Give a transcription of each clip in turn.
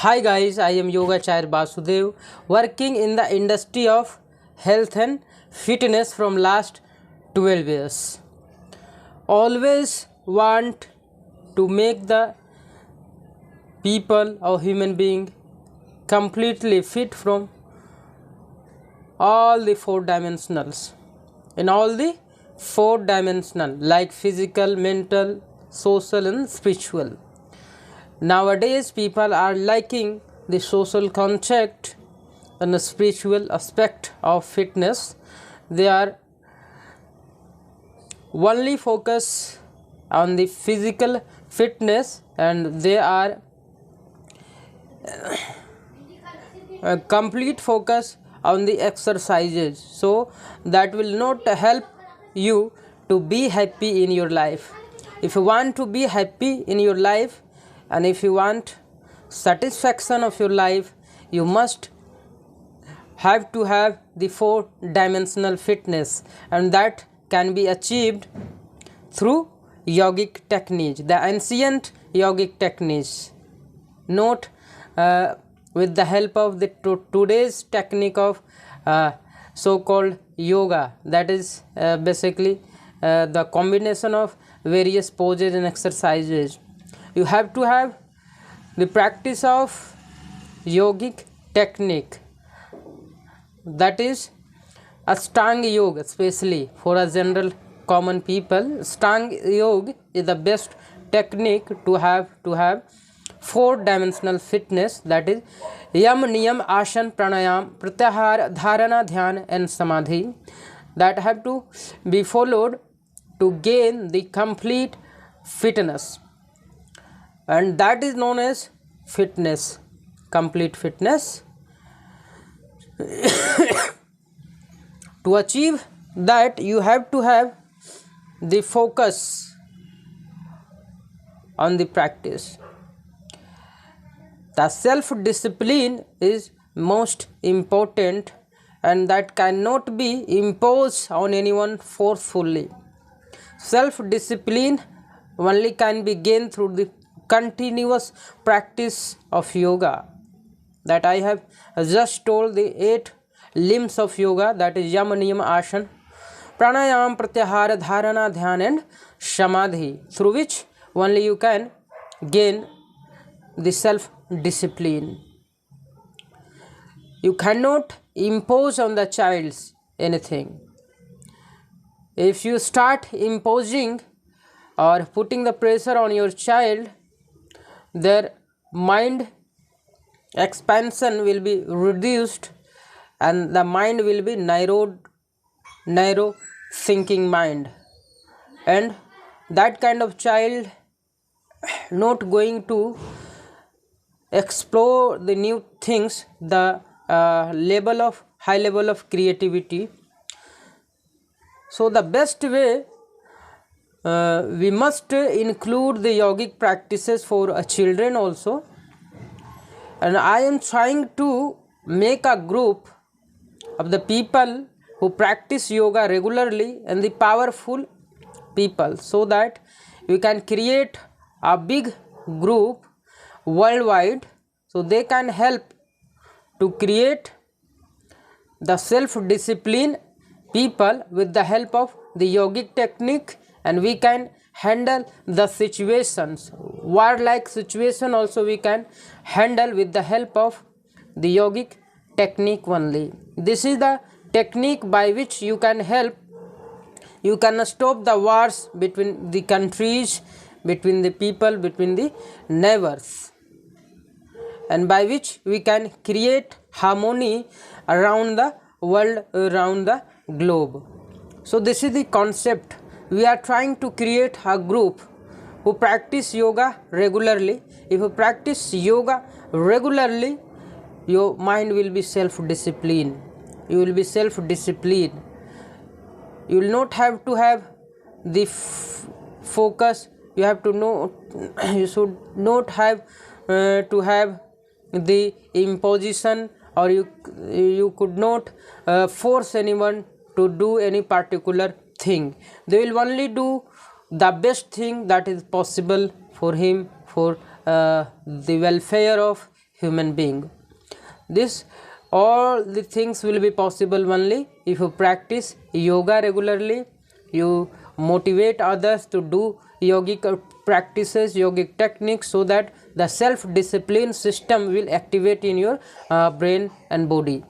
Hi guys, I am Yogacharya Basudev, working in the industry of health and fitness from last 12 years. Always want to make the people or human being completely fit from all the four dimensionals. In all the four dimensional like physical, mental, social and spiritual. Nowadays, people are liking the social concept and the spiritual aspect of fitness. They are only focus on the physical fitness and they are complete focus on the exercises. So that will not help you to be happy in your life. If you want to be happy in your life, and if you want satisfaction of your life, you must have to have the four dimensional fitness, and that can be achieved through yogic techniques, the ancient yogic techniques, not with the help of the today's technique of so called yoga, that is basically the combination of various poses and exercises. You have to have the practice of yogic technique, that is Ashtanga Yoga, especially for a general common people. Ashtanga Yoga is the best technique to have four dimensional fitness, that is Yam, Niyam, Ashan, Pranayam, Pratyahara, Dharana, Dhyan and Samadhi, that have to be followed to gain the complete fitness, and that is known as fitness, complete fitness. To achieve that, you have to have the focus on the practice. The self-discipline is most important, and that cannot be imposed on anyone forcefully. Self-discipline only can be gained through the continuous practice of yoga, that I have just told, the 8 limbs of yoga, that is Yam, Niyam, Asana, Pranayam, Pratyahara, Dharana, Dhyan and Samadhi, through which only you can gain the self-discipline. You cannot impose on the child anything. If you start imposing or putting the pressure on your child, their mind expansion will be reduced and the mind will be narrow thinking mind, and that kind of child not going to explore the new things, the high level of creativity. So the best way, we must include the yogic practices for children also, and I am trying to make a group of the people who practice yoga regularly and the powerful people, so that we can create a big group worldwide, so they can help to create the self-discipline people with the help of the yogic technique, and we can handle the situations, war-like situation also we can handle with the help of the yogic technique only. This is the technique by which you can stop the wars between the countries, between the people, between the neighbors, and by which we can create harmony around the world, around the globe. So this is the concept. We are trying to create a group who practice yoga regularly. If you practice yoga regularly, your mind will be self-disciplined. You will be self-disciplined. You will not have to have the focus. You have to know. You should not have to have the imposition, or you could not force anyone to do any particular thing. They will only do the best thing that is possible for him, for the welfare of human being. This all the things will be possible only if you practice yoga regularly, you motivate others to do yogic practices, yogic techniques, so that the self discipline system will activate in your brain and body.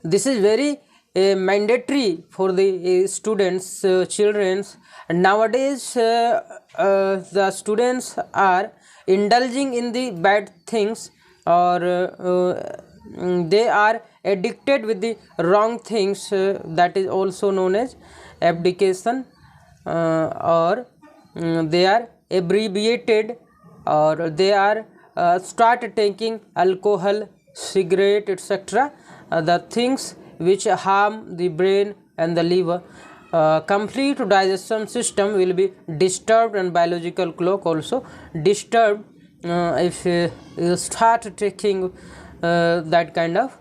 This is very mandatory for the students, children's. And nowadays the students are indulging in the bad things, or they are addicted with the wrong things, that is also known as abdication, or they are abbreviated, or they are start taking alcohol, cigarette, etc., the things which harm the brain and the liver. Complete digestion system will be disturbed, and biological clock also disturbed if you start taking that kind of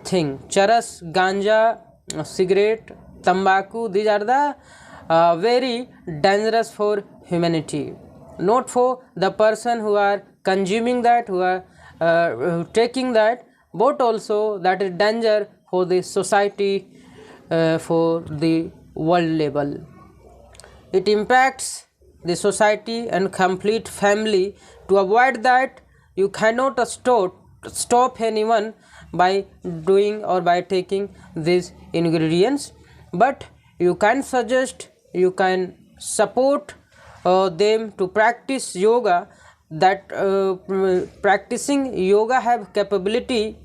thing. Charas, ganja, cigarette, tambaku, these are the very dangerous for humanity, not for the person who are consuming that, who are taking that, but also that is danger for the society, for the world level. It impacts the society and complete family. To avoid that, you cannot stop anyone by doing or by taking these ingredients, but you can suggest, you can support them to practice yoga. That practicing yoga have capability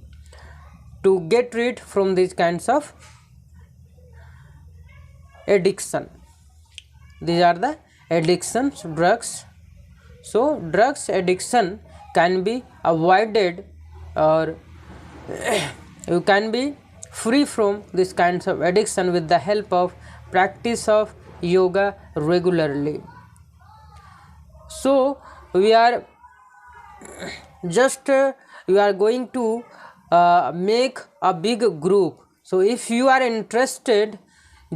to get rid from these kinds of addiction. These are the addictions, drugs. So drugs addiction can be avoided, or you can be free from this kinds of addiction with the help of practice of yoga regularly. So we are just we are going to make a big group. So if you are interested,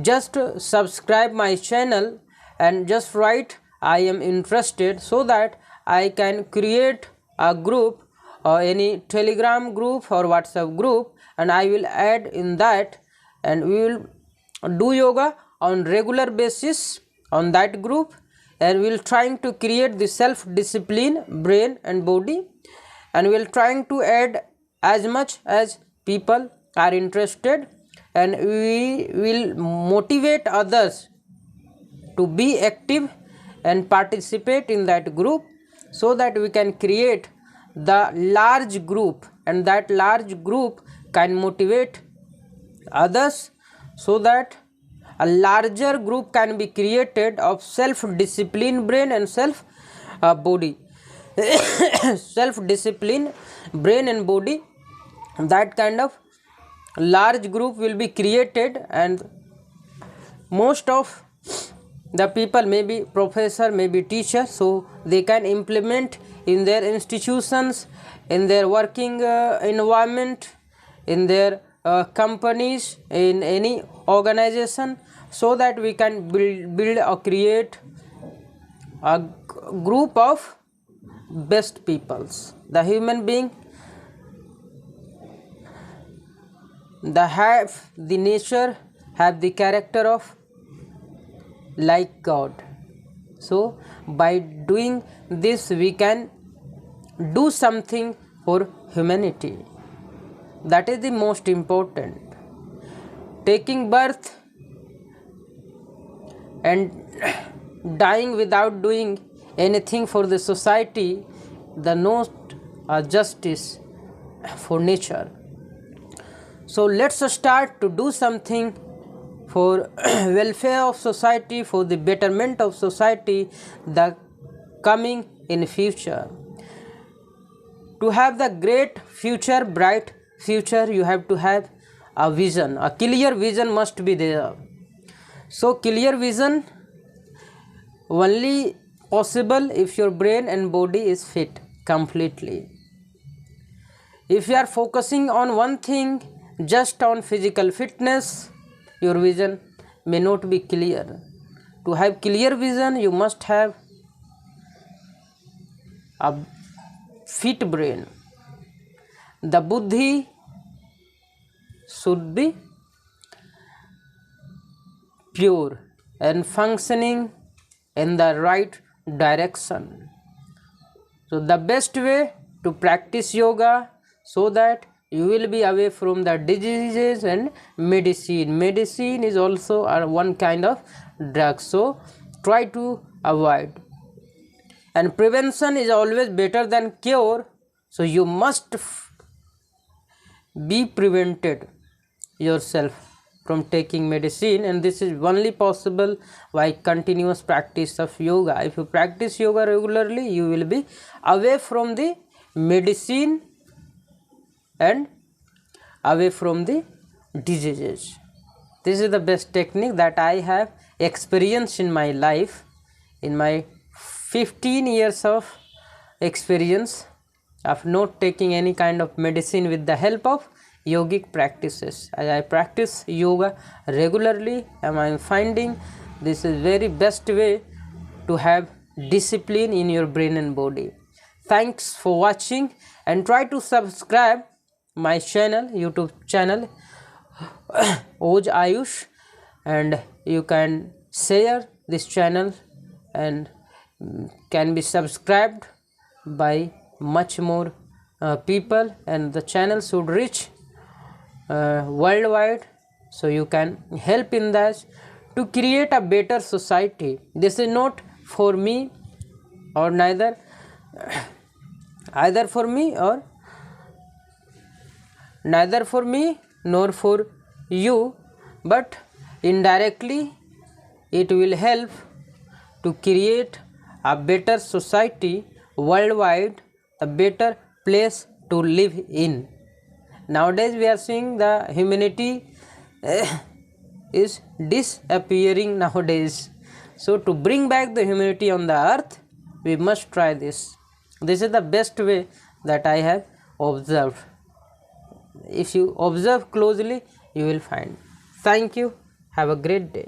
just subscribe my channel and just write I am interested, so that I can create a group, or any Telegram group or WhatsApp group, and I will add in that, and we will do yoga on regular basis on that group, and we will trying to create the self discipline, brain and body, and we will trying to add as much as people are interested, and we will motivate others to be active and participate in that group, so that we can create the large group, and that large group can motivate others, so that a larger group can be created of self discipline brain and self body. Self discipline brain and body, that kind of large group will be created, and most of the people may be professor, may be teacher, so they can implement in their institutions, in their working environment, in their companies, in any organization, so that we can build or create a group of best peoples. The human being, the nature have the character of like God. So by doing this, we can do something for humanity. That is the most important. Taking birth and dying without doing anything for the society, the not justice for nature. So let's start to do something for welfare of society, for the betterment of society, the coming in future. To have the great future, bright future, you have to have a vision. A clear vision must be there. So clear vision only possible if your brain and body is fit completely. If you are focusing on one thing, just on physical fitness, your vision may not be clear. To have clear vision, you must have a fit brain. the buddhi should be pure and functioning in the right direction. So the best way to practice yoga so that you will be away from the diseases and medicine. Medicine is also one kind of drug, so try to avoid. And prevention is always better than cure, so you must be prevented yourself from taking medicine, and this is only possible by continuous practice of yoga. If you practice yoga regularly, you will be away from the medicine and away from the diseases. This is the best technique that I have experienced in my life. In my 15 years of experience of not taking any kind of medicine with the help of yogic practices. As I practice yoga regularly, and I am finding this is very best way to have discipline in your brain and body. Thanks for watching, and try to subscribe my channel, YouTube channel Oj Ayush, and you can share this channel and can be subscribed by much more people, and the channel should reach worldwide, so you can help in that to create a better society. This is not for me or either for me nor for you, but indirectly it will help to create a better society worldwide, a better place to live in. Nowadays we are seeing the humanity is disappearing nowadays. So to bring back the humanity on the earth, we must try this. This is the best way that I have observed. If you observe closely, you will find. Thank you. Have a great day.